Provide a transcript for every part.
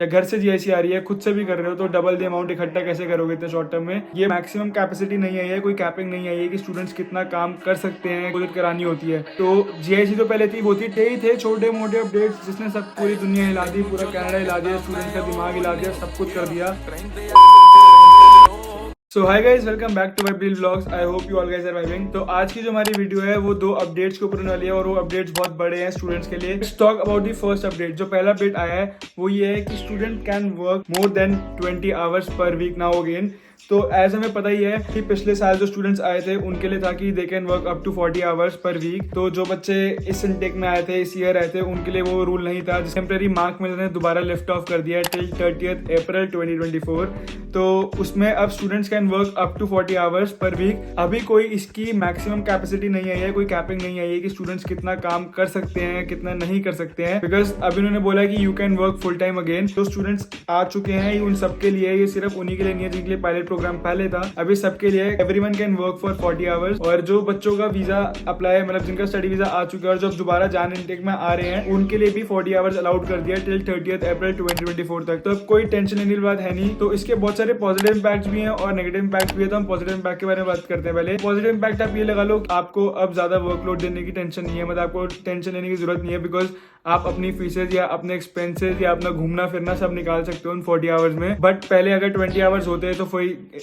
या घर से जीआईसी आ रही है, खुद से भी कर रहे हो, तो डबल द अमाउंट इकट्ठा कैसे करोगे इतने शॉर्ट टर्म में। ये मैक्सिमम कैपेसिटी नहीं आई है, कोई कैपिंग नहीं आई है कि स्टूडेंट्स कितना काम कर सकते हैं, डिपॉजिट करानी होती है। तो जीआईसी तो पहले थी, वो थी थे छोटे मोटे अपडेट्स जिसने सब पूरी दुनिया हिला दी, पूरा कनाडा हिला दिया, स्टूडेंट्स का दिमाग हिला दिया, सब कुछ कर दिया। So hi guys, welcome back to my bill vlogs. I hope you all guys are vibing. तो आज की जो हमारी वीडियो है वो 2 अपडेट्स के ऊपर होने वाली है और वो अपडेट्स बहुत बड़े हैं स्टूडेंट्स के लिए। Let's talk about the first update. जो पहला अपडेट आया है वो ये है कि student can work more than 20 hours per week now again. तो एज हमें पता ही है कि पिछले साल जो स्टूडेंट्स आए थे उनके लिए था कि they can work up to 40 hours per week. तो जो बच्चे इस इनटेक में आए थे, इस ईयर आए थे, उनके लिए वो रूल नहीं था। टेम्पररी मार्क मिलर ने दोबारा लिफ्ट ऑफ कर दिया टिल 30 अप्रैल 2024। तो उसमें अब students can work up to 40 hours per week. अभी कोई इसकी मैक्सिमम कैपेसिटी नहीं आई है, कोई कैपिंग नहीं आई है कि स्टूडेंट्स कितना काम कर सकते हैं, कितना नहीं कर सकते हैं। बिकॉज अभी उन्होंने बोला कि you can work full time again. जो स्टूडेंट्स आ चुके हैं उन सबके लिए, ये सिर्फ उन्हीं के लिए नहीं है जिनके लिए पायलट प्रोग्राम पहले था। अभी सबके लिए everyone can work for 40 hours. और जो बच्चों का वीजा अप्लाई, मतलब जिनका स्टडी वीजा आ चुका है और जो दोबारा जान इनटेक में आ रहे हैं, उनके लिए भी 40 आवर्स अलाउड कर दिया टिल 30 अप्रैल 2024 तक। तो अब कोई टेंशन लेने की बात है नहीं। तो इसके बहुत सारे पॉजिटिव इम्पैक्ट भी हैं और नेगेटिव इम्पैक्ट भी है। तो हम पॉजिटिव इम्पैक्ट के बारे में बात करते हैं। पहले पॉजिटिव इम्पैक्ट आप ये लगा लो, आपको अब ज्यादा वर्कलोड देने की टेंशन नहीं है, मतलब आपको टेंशन लेने की जरूरत नहीं है। बिकॉज आप अपनी फीसेज या अपने एक्सपेंसेस या अपना घूमना फिरना सब निकाल सकते हो उन 40 आवर्स में। बट पहले अगर 20 आवर्स होते हैं तो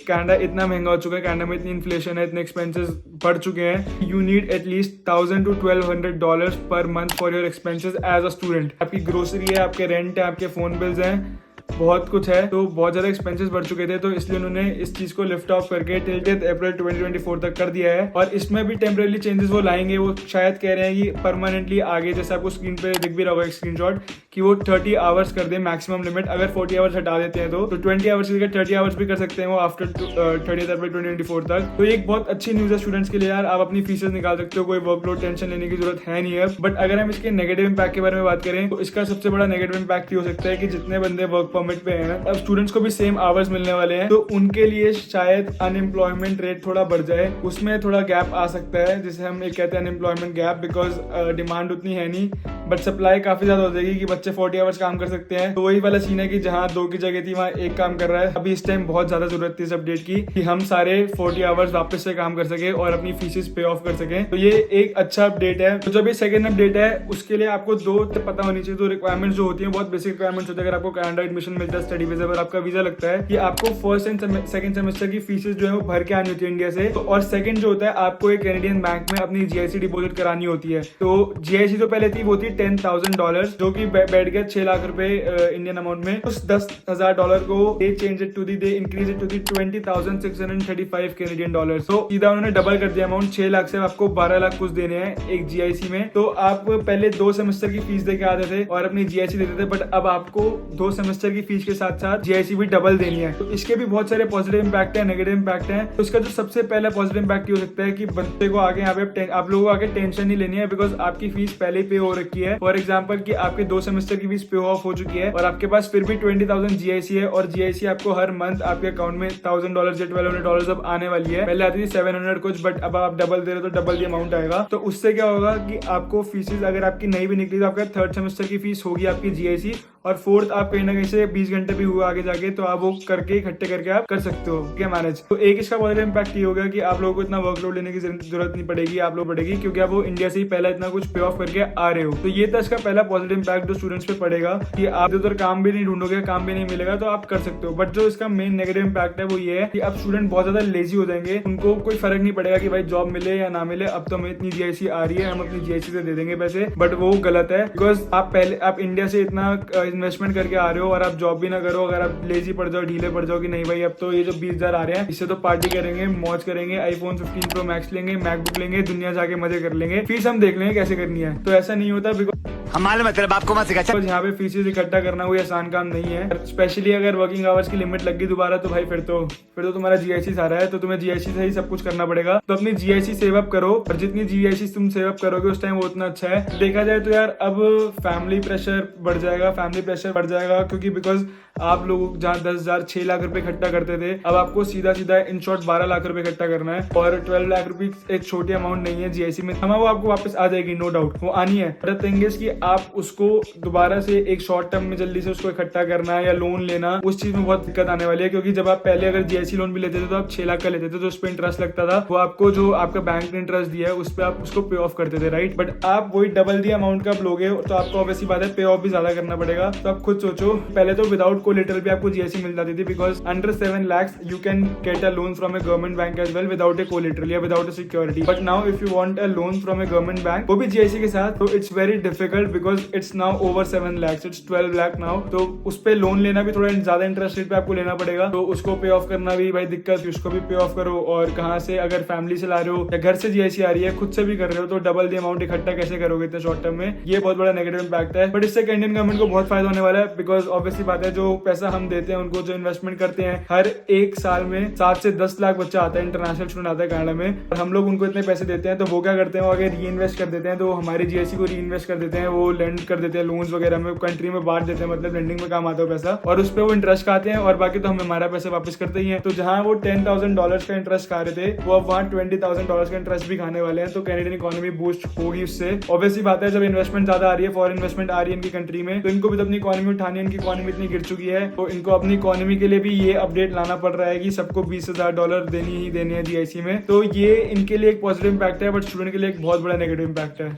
कनाडा इतना महंगा हो चुका है, कनाडा में इतनी इन्फ्लेशन है, इतने एक्सपेंसेस बढ़ चुके हैं। You need at least $1000 to $1200 per month for your expenses as a student. आपकी ग्रोसरी है, आपके रेंट है, आपके फोन बिल्स हैं, बहुत कुछ है। तो बहुत ज्यादा एक्सपेंसेस बढ़ चुके थे, तो इसलिए उन्होंने इस चीज को लिफ्ट ऑफ करके 30 अप्रैल 2024 तक कर दिया है। और इसमें भी टेम्परेरी चेंजेस वो लाएंगे। वो शायद कह रहे हैं कि परमानेंटली आगे, जैसे आपको स्क्रीन पे दिख भी रहा होगा एक स्क्रीनशॉट, कि वो 30 आवर्स कर दे मैक्सिमम लिमिट। अगर 40 आवर्स हटा देते हैं तो 20 आवर्स की जगह 30 आवर्स भी कर सकते हैं वो आफ्टर 30 अप्रैल 2024 तक। तो ये एक बहुत अच्छी न्यूज है स्टूडेंट्स के लिए यार। आप अपनी फीसेस निकाल सकते हो, कोई वर्कलोड टेंशन लेने की जरूरत है नहीं है। बट अगर हम इसके नेगेटिव इम्पैक्ट के बारे में बात करें तो इसका सबसे बड़ा नेगेटिव इम्पैक्ट हो सकता है कि जितने बंदे वर्क परमिट पे हैं, अब स्टूडेंट्स को भी सेम आवर्स मिलने वाले हैं, तो उनके लिए शायद अनएम्प्लॉयमेंट रेट थोड़ा बढ़ जाए, उसमें थोड़ा गैप आ सकता है, जिसे हम एक कहते हैं अनएम्प्लॉयमेंट गैप। बिकॉज डिमांड उतनी है नहीं बट सप्लाई काफी ज्यादा हो जाएगी कि बच्चे 40 आवर्स काम कर सकते हैं। तो वही वाला सीन है कि जहां 2 की जगह थी वहां 1 काम कर रहा है। अभी इस टाइम बहुत ज्यादा जरूरत थी इस अपडेट की कि हम सारे 40 आवर्स वापस से काम कर सके और अपनी फीसेस पे ऑफ कर सके। तो ये एक अच्छा अपडेट है। तो जब ये सेकंड अपडेट है उसके लिए आपको 2 पता होनी चाहिए। तो रिक्वायरमेंट्स जो होती है बहुत बेसिक रिक्वायरमेंट्स होती है। अगर आपको कनाडा एडमिशन मिलता है स्टडी वीजा पर, आपका वीजा लगता है कि आपको फर्स्ट एंड सेकंड सेमेस्टर की फीसेस जो है वो भर के आनी होती है इंडिया से। तो और सेकंड जो होता है, आपको एक कैनेडियन बैंक में अपनी जीआईसी डिपॉजिट करानी होती है। तो जीआईसी तो पहले थी, वो थी $10,000, जो कि बैठ गया 6 लाख रुपए इंडियन अमाउंट में। उस $10,000 को they change it to the, they increase it to the $20,635 Canadian dollar. तो सीधा उन्होंने डबल कर दिया अमाउंट। 6 लाख से आपको 12 लाख कुछ देने हैं एक जीआईसी में। तो आप पहले 2 सेमेस्टर की फीस देके आते थे और अपनी जीआईसी देते थे, बट अब आपको 2 सेमेस्टर की फीस के साथ साथ जीआईसी भी डबल देनी है। तो इसके भी बहुत सारे पॉजिटिव इंपैक्ट है, नेगेटिव इंपैक्ट है। तो इसका जो सबसे पहला पॉजिटिव इंपैक्ट हो सकता है कि बच्चे को आगे यहाँ पे आप लोगों को आगे टेंशन नहीं लेनी है, बिकॉज आपकी फीस पहले पे हो रखी है। फॉर एग्जाम्पल कि आपके 2 सेमेस्टर की फीस पे ऑफ हो चुकी है और आपके पास फिर भी 20,000 जीआईसी है और जीआईसी आपको हर मंथ आपके अकाउंट में $1,000 या $1,200 अब आने वाली है। पहले आती थी 700 कुछ, बट अब आप डबल दे रहे हो तो डबल दी अमाउंट आएगा। तो उससे क्या होगा कि आपको फीसेस अगर आपकी नहीं भी निकली तो आपका 3rd सेमेस्टर की फीस होगी आपकी जीआईसी, और 4th आप कहीं ना कहीं से 20 घंटे भी हुआ आगे जाके तो आप वो करके इकट्ठे करके आप कर सकते हो क्या मैनेज। तो एक इसका पॉजिटिव इंपैक्ट ये होगा कि आप लोगों को इतना वर्कलोड लेने की जरूरत नहीं पड़ेगी, आप लोग पड़ेगी, क्योंकि आप वो इंडिया से ही पहला इतना कुछ पे ऑफ करके आ रहे हो। तो ये था इसका पहला पॉजिटिव इंपैक्ट जो स्टूडेंट्स पे पड़ेगा कि आप इधर काम भी नहीं ढूंढोगे, काम भी नहीं मिलेगा तो आप कर सकते हो। बट जो इसका मेन नेगेटिव इंपैक्ट है वो ये है कि अब स्टूडेंट बहुत ज्यादा लेजी हो जाएंगे। उनको कोई फर्क नहीं पड़ेगा कि भाई जॉब मिले या ना मिले, अब तो हमें इतनी जीआईसी आ रही है, हम अपनी जीआईसी से दे देंगे पैसे। बट वो गलत है, बिकॉज आप इंडिया से इतना इन्वेस्टमेंट करके आ रहे हो और आप जॉब भी ना करो, अगर आप लेजी पड़ जाओ, ढीले पड़ जाओ कि नहीं भाई अब तो ये जो 20,000 आ रहे हैं इससे तो पार्टी करेंगे, मौज करेंगे, आईफोन 15 प्रो मैक्स लेंगे, मैकबुक लेंगे, दुनिया जाके मजे कर लेंगे, फीस हम देख लेंगे कैसे करनी है। तो ऐसा नहीं होता, बिकॉज हमारे मतलब आपको मत सिखा। यहाँ पे फीसेस इकट्ठा करना कोई आसान काम नहीं है। स्पेशली अगर वर्किंग आवर्स की लिमिट लग गई दोबारा तो भाई फिर तो तुम्हारा जीआईसी सारा है, तो तुम्हें जीआईसी से ही सब कुछ करना पड़ेगा। तो अपनी जीआईसी सेव अप करो और जितनी जीआईसी तुम सेव अप करोगे उस टाइम वो उतना अच्छा है। देखा जाए तो यार अब फैमिली प्रेशर बढ़ जाएगा, क्योंकि बिकॉज आप लोग जहाँ 10,000 6 लाख रुपए इकट्ठा करते थे, अब आपको सीधा इन शॉर्ट 12 लाख रुपए इकट्ठा करना है। और 12 लाख रुपए एक छोटी अमाउंट नहीं है जीआईसी में। वो आपको वापस आ जाएगी, नो डाउट वो आनी है। बट थिंग इज कि आप उसको दोबारा से एक शॉर्ट टर्म में जल्दी से उसको इकट्ठा करना या लोन लेना, उस चीज में बहुत दिक्कत आने वाली है। क्योंकि जब आप पहले अगर जीआईसी लोन भी लेते थे तो आप 6 लाख का लेते थे, तो उस पर इंटरेस्ट लगता था, वो आपको जो आपका बैंक ने इंटरेस्ट दिया है उस पर आप उसको पे ऑफ करते थे, राइट। बट आप वही डबल दी अमाउंट का आप लोगे तो आपको ऑब्वियसली बात है पे ऑफ भी ज्यादा करना पड़ेगा। तो आप खुद सोचो, पहले तो विदाउट कोलेटरल भी आपको जीआईसी मिल जाती थी, because under 7 lakhs you can get a loan from a government bank as well without a collateral या without a security. But now if you want a loan from a government bank, वो भी GIC के साथ, तो it's very difficult because it's now over 7 lakhs, it's 12 lakh now. तो उस पे loan लेना भी थोड़ा ज्यादा इंटरेस्ट रेट पे आपको लेना पड़ेगा, तो उसको पे ऑफ करना भी भाई दिक्कत, उसको भी पे ऑफ करो। और कहाँ से, अगर फैमिली से ला रहे हो या घर से जीआईसी आ रही है, खुद से भी कर रहे हो, तो डबल दी अमाउंट इकट्ठा कैसे करोगे इतने शॉर्ट टर्म में, ये बहुत बड़ा नेगेटिव इंपैक्ट है। बट इससे इंडियन गवर्नमेंट को बहुत फायदा होने वाला है, बिकॉज ऑब्वियसली बात है, जो पैसा हम देते हैं उनको, जो इन्वेस्टमेंट करते हैं, हर एक साल में 7 से 10 लाख बच्चा आता है, इंटरनेशनल स्टूडेंट आता है कनाडा में, और हम लोग उनको इतने पैसे देते हैं, तो वो क्या करते हैं, वो आगे री इन्वेस्ट कर देते हैं, तो हमारे जीआईसी को री इन्वेस्ट कर देते हैं, वो लेंड कर देते हैं, लोन्स वगैरह में कंट्री में बांट देते हैं, मतलब लेंडिंग में काम आता है पैसा, और उस पर वो इंटरेस्ट खाते हैं, और बाकी तो हम हमारा पैसा वापस करते ही हैं। तो जहां वो $10,000 का इंटरेस्ट खा रहे थे, वो अब वहां $20,000 का इंटरेस्ट भी खाने वाले हैं। तो कैनेडियन इकोनॉमी बूस्ट होगी उससे। ऑब्वियसली बात है, जब इन्वेस्टमेंट ज्यादा आ रही है, फॉरेन इन्वेस्टमेंट आ रही है इनकी कंट्री में, तो इनको भी तो अपनी इकोनॉमी उठानी है, इनकी इकोनॉमी इतनी गिर चुकी है, तो इनको अपनी इकोनॉमी के लिए भी ये अपडेट लाना पड़ रहा है कि सबको $20,000 देनी ही देनी है जीआईसी में। तो ये इनके लिए एक पॉजिटिव इंपैक्ट है, बट स्टूडेंट के लिए एक बहुत बड़ा नेगेटिव इंपैक्ट है।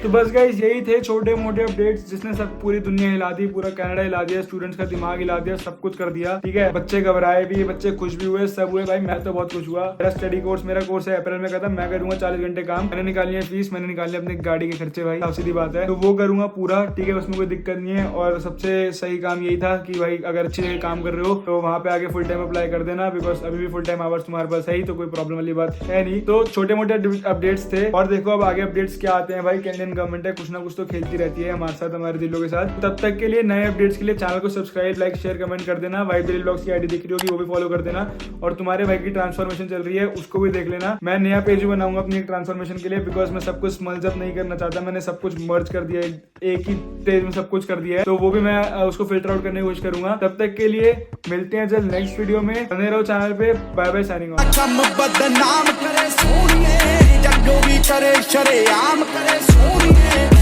तो बस गाइस, यही थे छोटे मोटे अपडेट्स जिसने सब पूरी दुनिया हिला दी, पूरा कनाडा हिला दिया, स्टूडेंट्स का दिमाग हिला दिया, सब कुछ कर दिया, ठीक है। बच्चे घबराए भी, बच्चे खुश भी हुए, सब हुए। भाई मैं तो बहुत खुश हुआ। मेरा स्टडी कोर्स, मेरा कोर्स है अप्रैल में खत्म, मैं करूंगा 40 घंटे काम, मैंने निकाली है फीस, मैंने निकाली अपनी गाड़ी के खर्चे, भाई सीधी बात है, तो वो करूंगा पूरा, ठीक है, उसमें कोई दिक्कत नहीं है। और सबसे सही काम यही था कि भाई अगर अच्छे जगह काम कर रहे हो तो वहां पे आगे फुल टाइम अप्लाई कर देना, बिकॉज अभी भी फुल टाइम आवर्स तुम्हारे पास है ही, तो कोई प्रॉब्लम वाली बात है नहीं। तो छोटे मोटे अपडेट्स थे, और देखो अब आगे अपडेट्स क्या आते हैं। भाई कैनेडियन गवर्नमेंट है, कुछ ना कुछ तो खेलती रहती है हमारे साथ, हमारे दिलों के साथ। तब तक के लिए नए अपडेट्स के लिए चैनल को सब्सक्राइब, लाइक, शेयर, कमेंट कर देना। वाइब डेली व्लॉग्स की आईडी दिख रही होगी, वो भी फॉलो कर देना। और तुम्हारे भाई की ट्रांसफॉर्मेशन चल रही है, उसको भी देख लेना। मैं नया पेज बनाऊंगा अपनी ट्रांसफॉर्मेशन के लिए, बिकॉज मैं सब कुछ मर्ज नहीं करना चाहता, मैंने सब कुछ मर्ज कर दिया, एक ही पेज में सब कुछ कर दिया है, तो वो भी मैं उसको फिल्टर आउट करने की कोशिश करूंगा। तब तक के लिए मिलते हैं जल्द नेक्स्ट वीडियो में, बने रहो चैनल पे। Bye bye, signing off. बदनाम करे सोनिए, जग जो भी करे शरेआम करे सोनिए।